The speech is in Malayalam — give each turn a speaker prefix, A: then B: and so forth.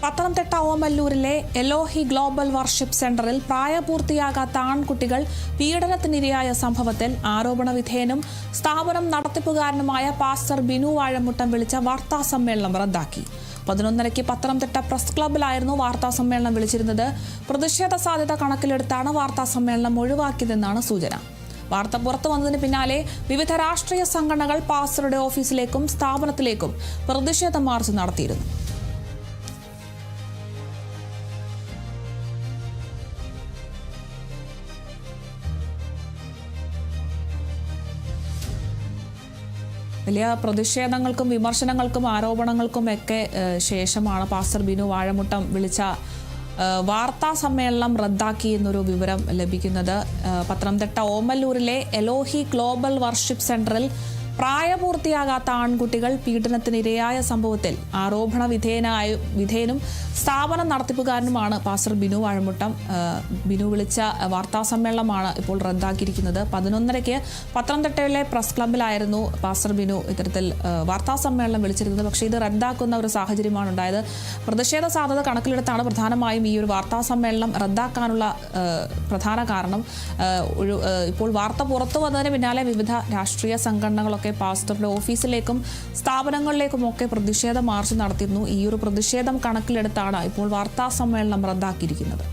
A: പത്തനംതിട്ട ഓമല്ലൂരിലെ എലോഹി ഗ്ലോബൽ വർഷിപ്പ് സെന്ററിൽ പ്രായപൂർത്തിയാകാത്ത ആൺകുട്ടികൾ പീഡനത്തിനിരയായ സംഭവത്തിൽ ആരോപണ വിധേയനും സ്ഥാപനം നടത്തിപ്പുകാരനുമായ പാസ്റ്റർ ബിനു വാഴമുട്ടം വിളിച്ച വാർത്താസമ്മേളനം റദ്ദാക്കി. 11:30 പത്തനംതിട്ട പ്രസ് ക്ലബ്ബിലായിരുന്നു വാർത്താസമ്മേളനം വിളിച്ചിരുന്നത്. പ്രതിഷേധ സാധ്യത കണക്കിലെടുത്താണ് വാർത്താസമ്മേളനം ഒഴിവാക്കിയതെന്നാണ് സൂചന. വാർത്ത പുറത്തു വന്നതിന് പിന്നാലെ വിവിധ രാഷ്ട്രീയ സംഘടനകൾ പാസ്റ്ററുടെ ഓഫീസിലേക്കും സ്ഥാപനത്തിലേക്കും പ്രതിഷേധ മാർച്ച് നടത്തിയിരുന്നു. വലിയ പ്രതിഷേധങ്ങൾക്കും വിമർശനങ്ങൾക്കും ആരോപണങ്ങൾക്കും ഒക്കെ ശേഷമാണ് പാസ്റ്റർ ബിനു വാഴമുട്ടം വിളിച്ച വാർത്താ സമ്മേളനം റദ്ദാക്കി എന്നൊരു വിവരം ലഭിക്കുന്നത്. പത്തനംതിട്ട ഓമല്ലൂരിലെ എലോഹി ഗ്ലോബൽ വർഷിപ്പ് സെന്ററിൽ പ്രായപൂർത്തിയാകാത്ത ആൺകുട്ടികൾ പീഡനത്തിനിരയായ സംഭവത്തിൽ ആരോപണ വിധേയനും സ്ഥാപനം നടത്തിപ്പുകാരനുമാണ് പാസ്റ്റർ ബിനു വാഴമുട്ടം. ബിനു വിളിച്ച വാർത്താ സമ്മേളനമാണ് ഇപ്പോൾ റദ്ദാക്കിയിരിക്കുന്നത്. 11:30 പത്തനംതിട്ടയിലെ പ്രസ് ക്ലബ്ബിലായിരുന്നു പാസ്റ്റർ ബിനു ഇത്തരത്തിൽ വാർത്താ സമ്മേളനം വിളിച്ചിരുന്നത്. പക്ഷേ ഇത് റദ്ദാക്കുന്ന ഒരു സാഹചര്യമാണ് ഉണ്ടായത്. പ്രതിഷേധ സാധ്യത കണക്കിലെടുത്താണ് പ്രധാനമായും ഈ ഒരു വാർത്താ സമ്മേളനം റദ്ദാക്കാനുള്ള പ്രധാന കാരണം. ഇപ്പോൾ വാർത്ത പുറത്തു വന്നതിന് പിന്നാലെ വിവിധ രാഷ്ട്രീയ സംഘടനകളൊക്കെ പാസ്റ്ററുടെ ഓഫീസിലേക്കും സ്ഥാപനങ്ങളിലേക്കുമൊക്കെ പ്രതിഷേധ മാർച്ച് നടത്തിയിരുന്നു. ഈ ഒരു പ്രതിഷേധം കണക്കിലെടുത്താണ് ഇപ്പോൾ വാർത്താ സമ്മേളനം റദ്ദാക്കിയിരിക്കുന്നത്.